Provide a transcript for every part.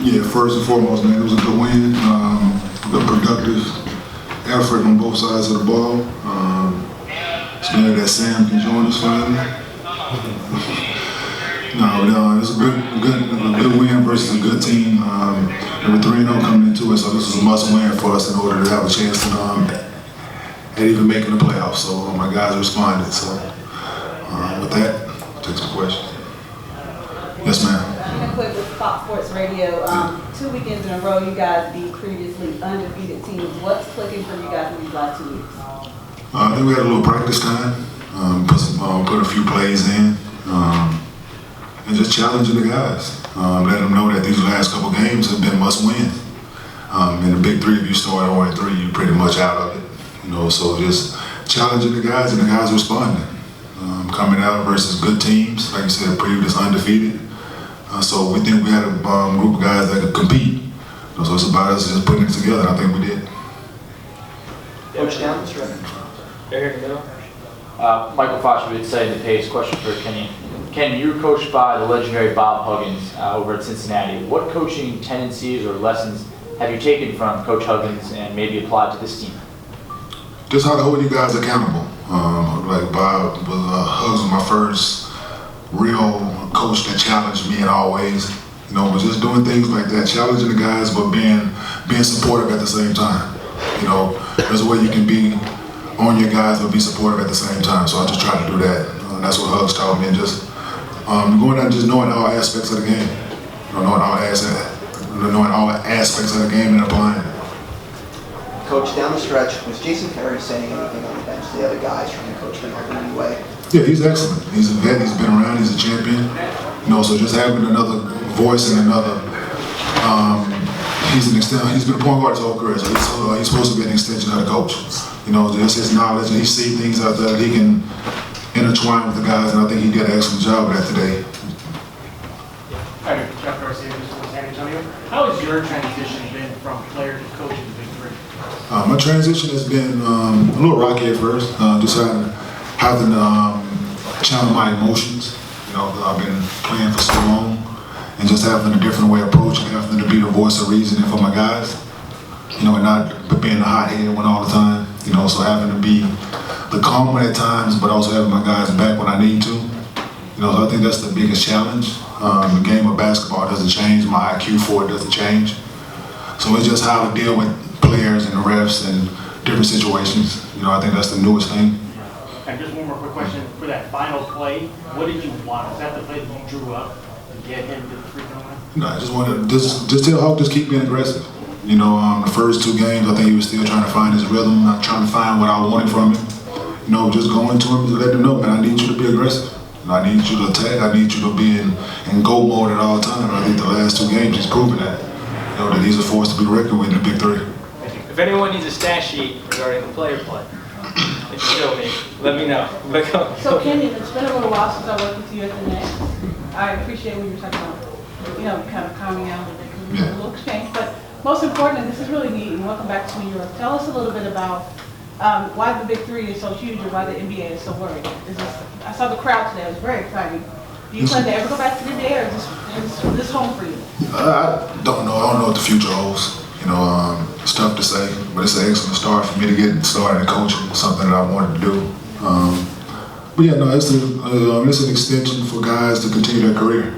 Yeah, first and foremost, man, it was a good win. Good productive effort on both sides of the ball. It's glad that Sam can join us finally. No, it's a good win versus a good team. They were 3-0 coming into it, so this was a must-win for us in order to have a chance to at even making the playoffs. So my guys responded. So with that, take some questions. Yes, ma'am. Quick with Fox Sports Radio, 2 weekends in a row, you guys beat previously undefeated teams. What's clicking for you guys in these last 2 weeks? I think we had a little practice time, put a few plays in, and just challenging the guys. Let them know that these last couple games have been must-win. In the Big Three, if you start 0-3, you're pretty much out of it. So just challenging the guys, and the guys responding. Coming out versus good teams, like you said, previous undefeated. So we think we had a group of guys that could compete. So it's about us just putting it together, and I think we did. Coach down, Mr. Redmond. Here in the middle. Michael Foshevitz, Setting the Pace. Question for Kenyon. Kenyon, you were coached by the legendary Bob Huggins over at Cincinnati. What coaching tendencies or lessons have you taken from Coach Huggins and maybe applied to this team? Just how to hold you guys accountable. Like Bob Huggins was my first real coach that challenged me in all ways. Was just doing things like that, challenging the guys, but being supportive at the same time. There's a way you can be on your guys, but be supportive at the same time. So I just try to do that. That's what Hugs taught me, and just going out and just knowing all aspects of the game. Knowing all aspects of the game and applying it. Coach, down the stretch, was Jason Terry saying anything on the bench to the other guys trying to coach them up in any way? Yeah, he's excellent. He's a vet. He's been around. He's a champion. So just having another voice and another, he's been a point guard his whole career. So he's supposed to be an extension of the coach. Just his knowledge, and he sees things out there that he can intertwine with the guys, and I think he did an excellent job of that today. Hi, Jeff Garcia, San Antonio. How has your transition been from player to coach in the Big Three? My transition has been a little rocky at first. Just having to channel my emotions. I've been playing for so long, and just having a different way of approaching, having to be the voice of reasoning for my guys. And not being the hothead one all the time. So having to be the calm one at times, but also having my guys back when I need to. So I think that's the biggest challenge. The game of basketball doesn't change. My IQ for it doesn't change. So it's just how to deal with players and the refs and different situations. I think that's the newest thing. And just one more quick question. For that final play, what did you want? Was that the play that you drew up to get him to the free throw line? No, I just wanted to just tell Hulk just keep being aggressive. The first 2 games, I think he was still trying to find his rhythm, not trying to find what I wanted from him. Just going to him and letting him know, man, I need you to be aggressive. I need you to attack. I need you to be in go mode at all times. I think the last 2 games he's proven that. That he's a force to be reckoned with in the Big Three. If anyone needs a stat sheet regarding the player play, if you show me, let me know. So Kenyon, it's been a little while since I worked with you at the Nets. I appreciate when you were talking about, kind of calming down a little bit because we had a little exchange. But most importantly, this is really neat, and welcome back to New York. Tell us a little bit about why the Big Three is so huge and why the NBA is so worried. I saw the crowd today. It was very exciting. Do you plan to ever go back to the NBA, or is this home for you? I don't know. I don't know what the future holds. It's tough to say, but it's an excellent start for me to get started in coaching, something that I wanted to do. But yeah, no, it's an extension for guys to continue their career.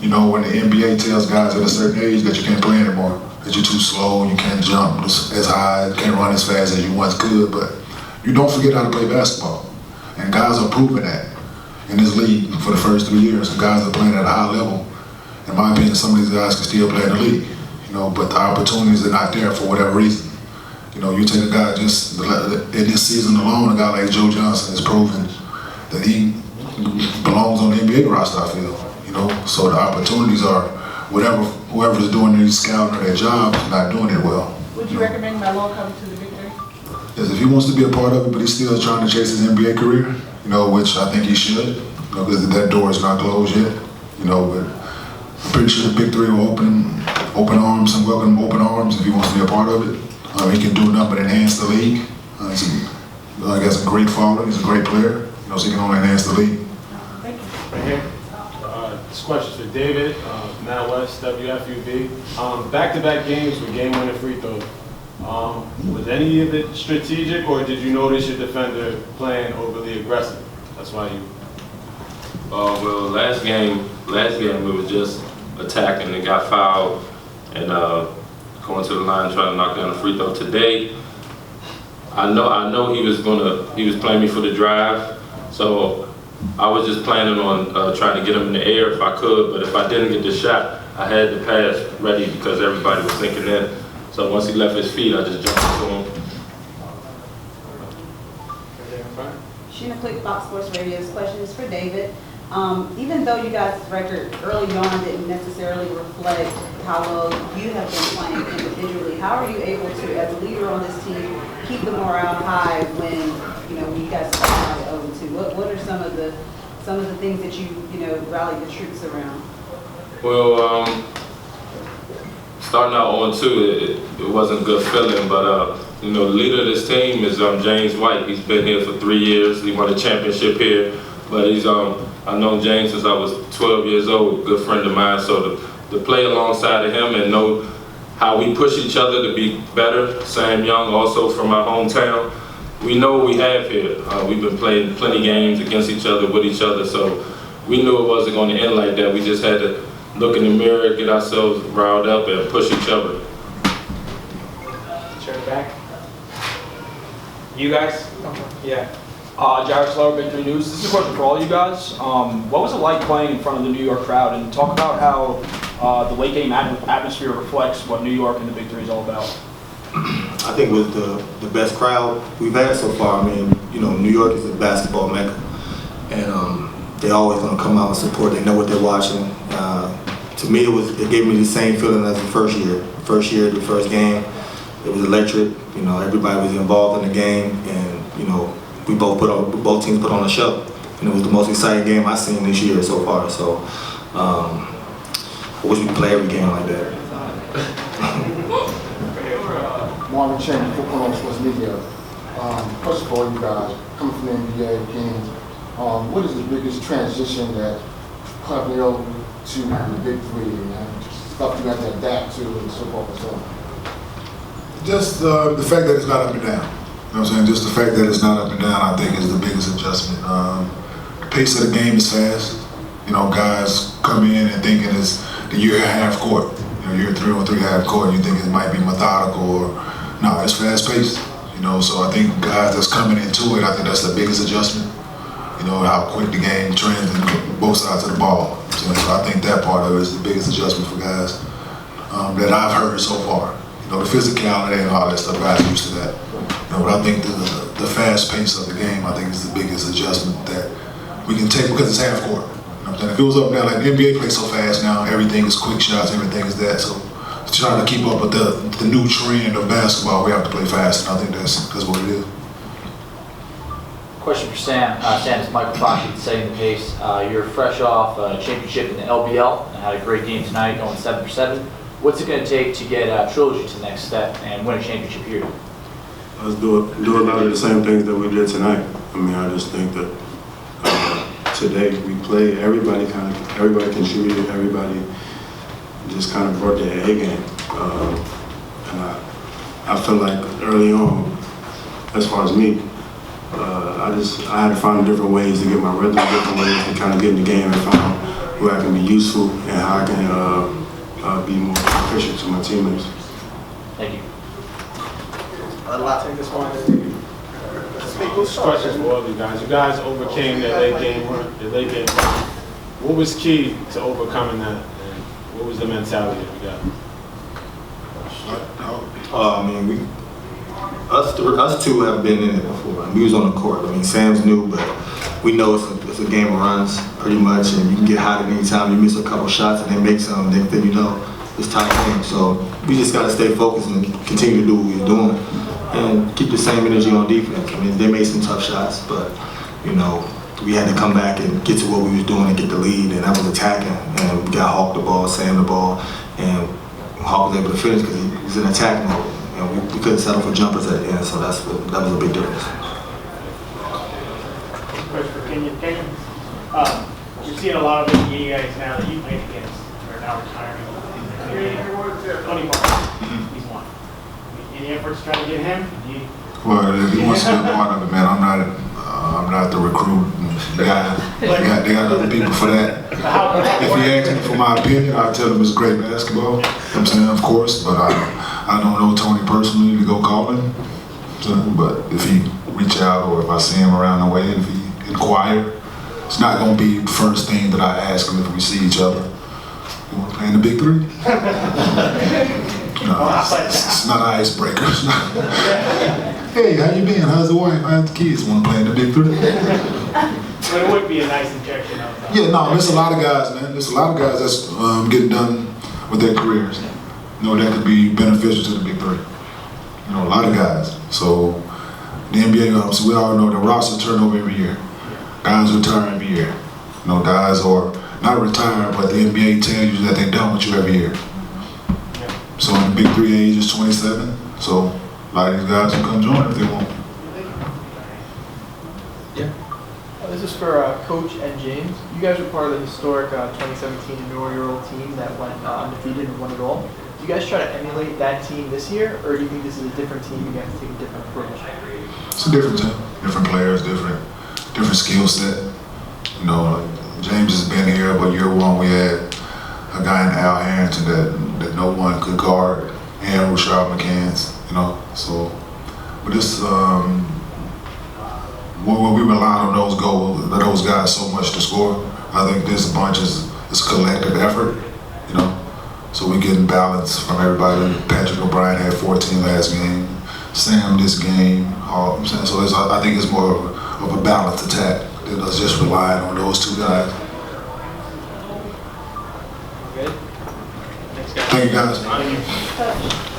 When the NBA tells guys at a certain age that you can't play anymore, that you're too slow, you can't jump as high, you can't run as fast as you once could, but you don't forget how to play basketball. And guys are proving that in this league for the first 3 years. And guys are playing at a high level. In my opinion, some of these guys can still play in the league, but the opportunities are not there for whatever reason. You take a guy just in this season alone, a guy like Joe Johnson has proven that he belongs on the NBA roster, I feel. So the opportunities are whoever is doing their scouting or their job is not doing it well. Would you recommend Melo come to the Big Three? Yes, if he wants to be a part of it, but he's still trying to chase his NBA career, which I think he should, because that door is not closed yet, but I'm pretty sure the Big Three will open arms and welcome him open arms if he wants to be a part of it. He can do nothing but enhance the league. He has a great follower. He's a great player, so he can only enhance the league. Thank you. Right here. This question is for David. out west, WFUB. Back-to-back games with game-winning free throws. Was any of it strategic, or did you notice your defender playing overly aggressive? That's why you. Well, last game we was just attacking and got fouled and going to the line trying to knock down a free throw. Today, I know he was playing me for the drive, so I was just planning on trying to get him in the air if I could. But if I didn't get the shot, I had the pass ready because everybody was thinking in. So once he left his feet, I just jumped to him. Sheena Quick, Fox Sports Radio's question is for David. Even though you guys' record early on didn't necessarily reflect how well you have been playing individually, how are you able to, as a leader on this team, keep the morale high when you guys start out at 0-2? What are some of the things that you rally the troops around? Well, starting out 0-2, it wasn't a good feeling, but the leader of this team is James White. He's been here for 3 years. He won a championship here, but he's I've known James since I was 12 years old, good friend of mine. So to play alongside of him and know how we push each other to be better. Sam Young, also from my hometown. We know what we have here. We've been playing plenty games against each other, with each other, so we knew it wasn't going to end like that. We just had to look in the mirror, get ourselves riled up, and push each other. Chair back. You guys? Yeah. Jared Slower, Big 3 News. This is a question for all you guys. What was it like playing in front of the New York crowd? And talk about how the late game atmosphere reflects what New York and the Big 3 is all about. I think with the best crowd we've had so far. I mean, New York is a basketball mecca, and they always going to come out and support. They know what they're watching. To me, it gave me the same feeling as the first year. The first game, it was electric. Everybody was involved in the game, and we both teams put on a show, and it was the most exciting game I've seen this year so far. So I wish we could play every game like that. Marvin Chen, Football on Sports Media. First of all, you guys, coming from the NBA games, what is the biggest transition that coming over to the Big 3 and stuff you have to adapt to and so forth and so on? Just the fact that it's not up and down. You know what I'm saying? Just the fact that it's not up and down, I think, is the biggest adjustment. The pace of the game is fast. Guys come in and thinking it's the year half court. Year 3 on 3 half court, you think it might be methodical or no, it's fast paced. So I think guys that's coming into it, I think that's the biggest adjustment. How quick the game trends and both sides of the ball. So I think that part of it is the biggest adjustment for guys that I've heard so far. The physicality and all that stuff, guys are used to that. But I think the fast pace of the game, I think, is the biggest adjustment that we can take because it's half court. If it was up now, like the NBA plays so fast now, everything is quick shots, everything is that. So trying to keep up with the new trend of basketball, we have to play fast, and I think that's what it is. Question for Sam. Sam, it's Michael Fox, setting the pace. You're fresh off a championship in the LBL and had a great game tonight, going 7 for 7. What's it going to take to get Trilogy to the next step and win a championship here? Let's do a lot of the same things that we did tonight. I mean, I just think that today we played. Everybody contributed. Everybody just kind of brought their A game. And I feel like early on, as far as me, I had to find different ways to get my rhythm, different ways to kind of get in the game and find where I can be useful and how I can be more efficient to my teammates. Thank you. I'll take this one. Questions for all of you guys. You guys overcame that late game run. What was key to overcoming that? And what was the mentality that we got? Us two have been in it before. We was on the court. Sam's new, but we know it's a game of runs pretty much, and you can get hot at any time. You miss a couple shots and they make some, then it's tight game. So we just got to stay focused and continue to do what we're doing and keep the same energy on defense. They made some tough shots, but we had to come back and get to what we was doing and get the lead, and that was attacking. And we got Hawk the ball, Sam the ball, and Hawk was able to finish because he was in attack mode. And we couldn't settle for jumpers at the end, so that was a big difference. Question for Kenyon. You're seeing a lot of NBA guys now that you played against, or about retiring in the NBA. Tony Parker, he's one. Any efforts to try to get him? Well, if he wants to be a part of it, man, I'm not the recruit. They got other people for that. If he asks me for my opinion, I'll tell him it's great basketball. You know what I'm saying, of course, but I don't know Tony personally to go call him. So, but if he reach out or if I see him around the way, if he inquire, it's not going to be the first thing that I ask him if we see each other. You want to play in the Big Three? No, it's not an icebreaker. Hey, how you been? How's the wife? How's the kids? Want to play in the Big Three? But it would be a nice injection of Yeah, no, there's a lot of guys, man. There's a lot of guys that's getting done with their careers. You know, that could be beneficial to the Big Three. You know, a lot of guys. So the NBA, so we all know the roster turnover every year. Guys retire every year. You know, guys are not retired, but the NBA tells you that they're done with you every year. So in the Big Three age is 27. So a lot of these guys will come join if they want. This is for Coach and James. You guys were part of the historic 2017 inaugural team that went undefeated and won it all. Do you guys try to emulate that team this year, or do you think this is a different team? You have to take a different approach. It's a different team, different players, different skill set. You know, James has been here, but year one we had a guy in Al Harrington that no one could guard, and Rashad McCants. You know, so but this. When we rely on those guys so much to score, I think this bunch is a collective effort, you know. So we're getting balance from everybody. Patrick O'Brien had 14 last game, Sam this game. So I think it's more of a balanced attack than us just relying on those two guys. Good. Thanks, guys. Thank you, guys.